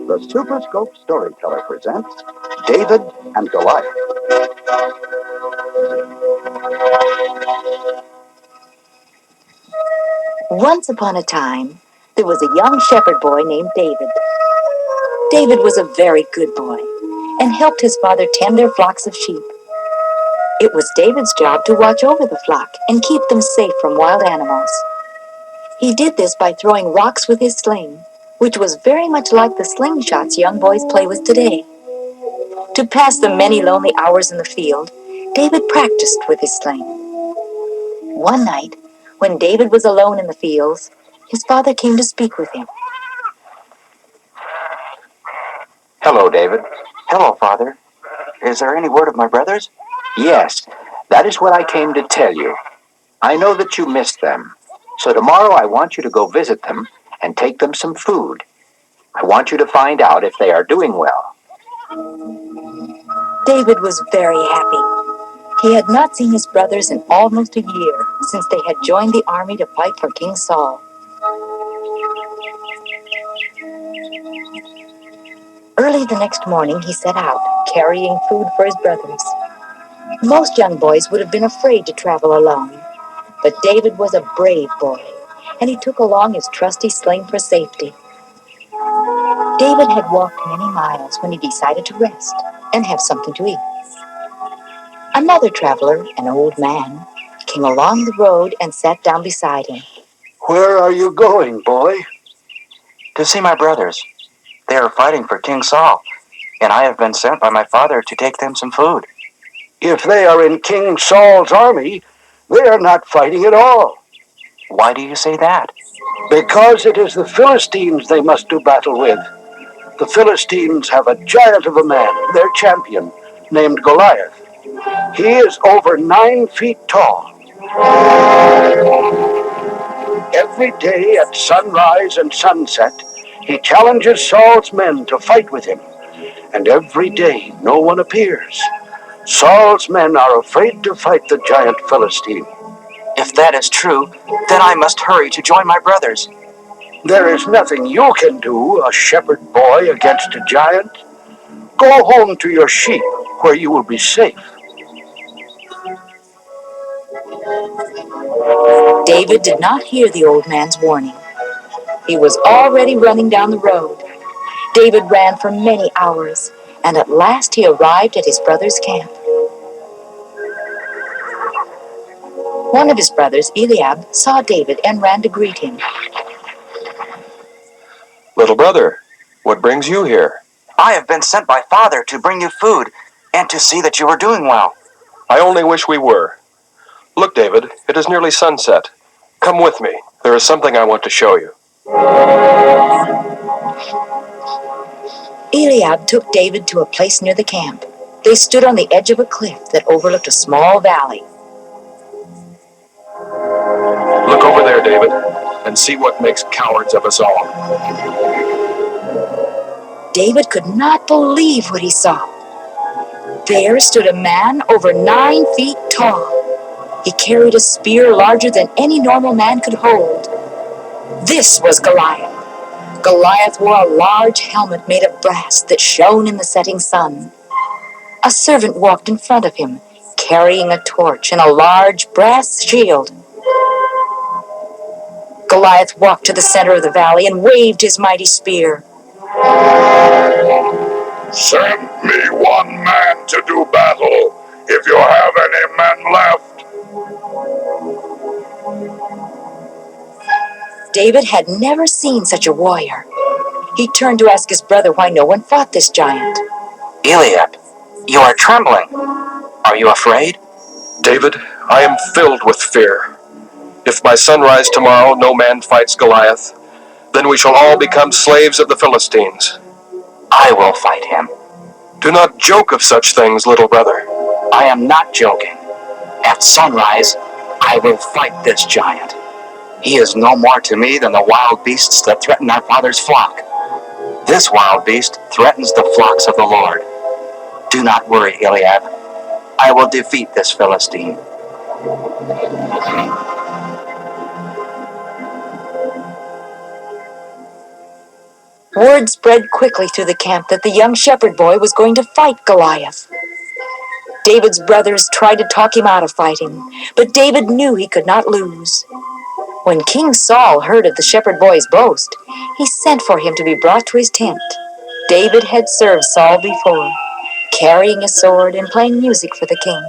The Superscope storyteller presents David and Goliath. Once upon a time, there was a young shepherd boy named David. David was a very good boy and helped his father tend their flocks of sheep. It was David's job to watch over the flock and keep them safe from wild animals. He did this by throwing rocks with his sling, which was very much like the slingshots young boys play with today. To pass the many lonely hours in the field, David practiced with his sling. One night, when David was alone in the fields, his father came to speak with him. Hello, David. Hello, Father. Is there any word of my brothers? Yes, that is what I came to tell you. I know that you missed them, so tomorrow I want you to go visit them and take them some food. I want you to find out if they are doing well. David was very happy. He had not seen his brothers in almost a year since they had joined the army to fight for King Saul. Early the next morning, he set out, carrying food for his brothers. Most young boys would have been afraid to travel alone, but David was a brave boy, and he took along his trusty sling for safety. David had walked many miles when he decided to rest and have something to eat. Another traveler, an old man, came along the road and sat down beside him. Where are you going, boy? To see my brothers. They are fighting for King Saul, and I have been sent by my father to take them some food. If they are in King Saul's army, they are not fighting at all. Why do you say that? Because it is the Philistines they must do battle with. The Philistines have a giant of a man, their champion, named Goliath. He is over 9 feet tall. Every day at sunrise and sunset, he challenges Saul's men to fight with him. And every day no one appears. Saul's men are afraid to fight the giant Philistine. If that is true, then I must hurry to join my brothers. There is nothing you can do, a shepherd boy, against a giant. Go home to your sheep, where you will be safe. David did not hear the old man's warning. He was already running down the road. David ran for many hours, and at last he arrived at his brother's camp. One of his brothers, Eliab, saw David and ran to greet him. Little brother, what brings you here? I have been sent by Father to bring you food and to see that you are doing well. I only wish we were. Look, David, it is nearly sunset. Come with me. There is something I want to show you. Eliab took David to a place near the camp. They stood on the edge of a cliff that overlooked a small valley. Look over there, David, and see what makes cowards of us all. David could not believe what he saw. There stood a man over 9 feet tall. He carried a spear larger than any normal man could hold. This was Goliath. Goliath wore a large helmet made of brass that shone in the setting sun. A servant walked in front of him, carrying a torch and a large brass shield. Goliath walked to the center of the valley and waved his mighty spear. Send me one man to do battle, if you have any men left. David had never seen such a warrior. He turned to ask his brother why no one fought this giant. Eliab, you are trembling. Are you afraid? David, I am filled with fear. If by sunrise tomorrow no man fights Goliath, then we shall all become slaves of the Philistines. I will fight him. Do not joke of such things, little brother. I am not joking. At sunrise, I will fight this giant. He is no more to me than the wild beasts that threaten our father's flock. This wild beast threatens the flocks of the Lord. Do not worry, Eliab. I will defeat this Philistine. Word spread quickly through the camp that the young shepherd boy was going to fight Goliath. David's brothers tried to talk him out of fighting, but David knew he could not lose. When King Saul heard of the shepherd boy's boast, he sent for him to be brought to his tent. David had served Saul before, carrying a sword and playing music for the king.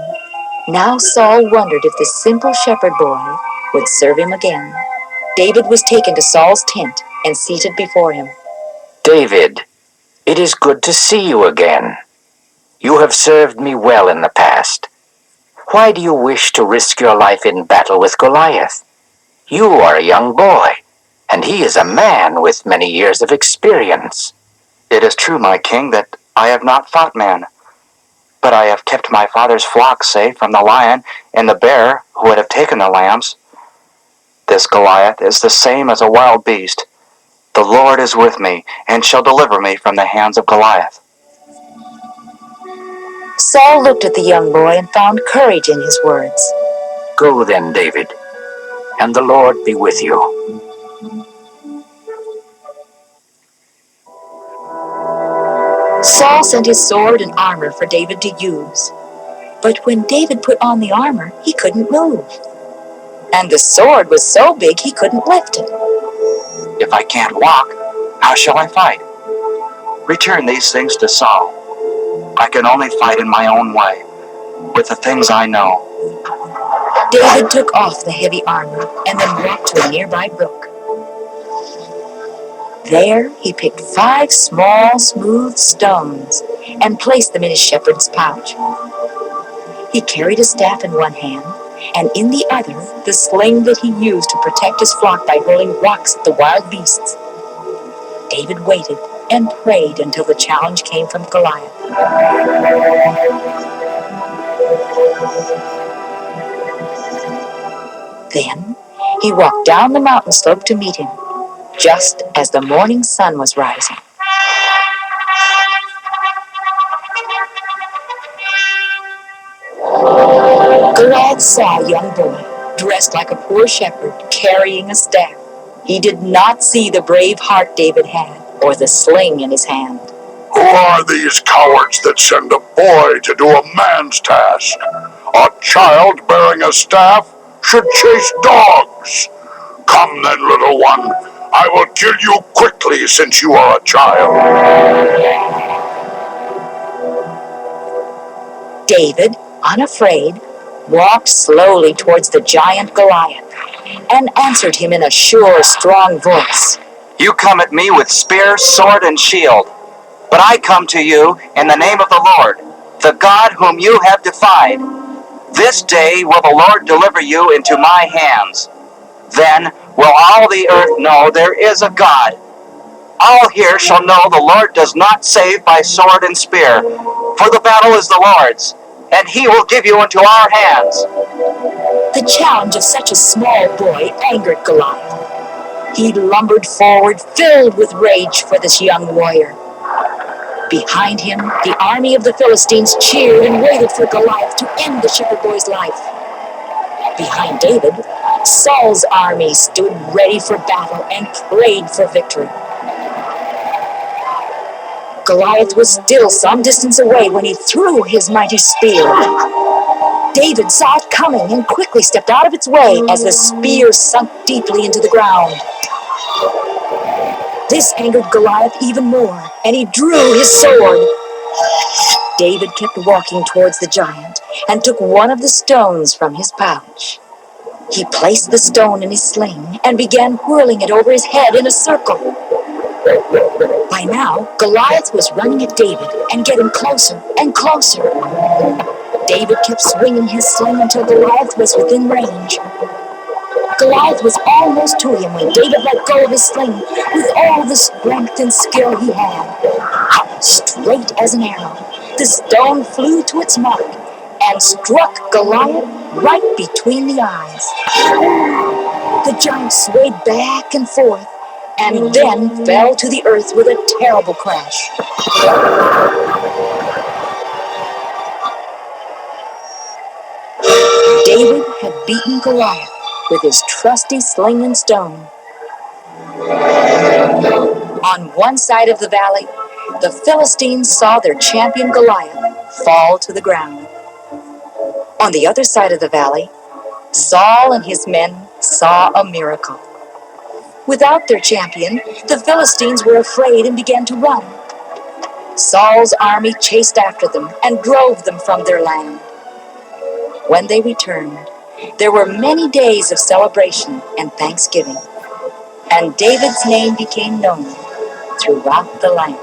Now Saul wondered if the simple shepherd boy would serve him again. David was taken to Saul's tent and seated before him. David, it is good to see you again. You have served me well in the past. Why do you wish to risk your life in battle with Goliath? You are a young boy, and he is a man with many years of experience. It is true, my king, that I have not fought man, but I have kept my father's flock safe from the lion and the bear who would have taken the lambs. This Goliath is the same as a wild beast. The Lord is with me, and shall deliver me from the hands of Goliath. Saul looked at the young boy and found courage in his words. Go then, David, and the Lord be with you. Saul sent his sword and armor for David to use. But when David put on the armor, he couldn't move. And the sword was so big he couldn't lift it. If I can't walk, how shall I fight? Return these things to Saul. I can only fight in my own way, with the things I know. David took off the heavy armor and then walked to a nearby brook. There he picked 5 small, smooth stones and placed them in his shepherd's pouch. He carried a staff in one hand, and in the other, the sling that he used to protect his flock by hurling rocks at the wild beasts. David waited and prayed until the challenge came from Goliath. Then he walked down the mountain slope to meet him, just as the morning sun was rising. Goliath saw a young boy, dressed like a poor shepherd, carrying a staff. He did not see the brave heart David had, or the sling in his hand. Who are these cowards that send a boy to do a man's task? A child bearing a staff should chase dogs. Come then, little one. I will kill you quickly since you are a child. David, unafraid, walked slowly towards the giant Goliath and answered him in a sure, strong voice. You come at me with spear, sword, and shield, but I come to you in the name of the Lord, the God whom you have defied. This day will the Lord deliver you into my hands. Then will all the earth know there is a God. All here shall know the Lord does not save by sword and spear, for the battle is the Lord's, and he will give you into our hands. The challenge of such a small boy angered Goliath. He lumbered forward, filled with rage for this young warrior. Behind him, the army of the Philistines cheered and waited for Goliath to end the shepherd boy's life. Behind David, Saul's army stood ready for battle and prayed for victory. Goliath was still some distance away when he threw his mighty spear. David saw it coming and quickly stepped out of its way as the spear sunk deeply into the ground. This angered Goliath even more, and he drew his sword. David kept walking towards the giant and took one of the stones from his pouch. He placed the stone in his sling and began whirling it over his head in a circle. By now, Goliath was running at David and getting closer and closer. David kept swinging his sling until Goliath was within range. Goliath was almost to him when David let go of his sling with all the strength and skill he had. Straight as an arrow, the stone flew to its mark and struck Goliath right between the eyes. The giant swayed back and forth and then fell to the earth with a terrible crash. David had beaten Goliath with his trusty sling and stone. On one side of the valley, the Philistines saw their champion Goliath fall to the ground. On the other side of the valley, Saul and his men saw a miracle. Without their champion, the Philistines were afraid and began to run. Saul's army chased after them and drove them from their land. When they returned, there were many days of celebration and thanksgiving, and David's name became known throughout the land.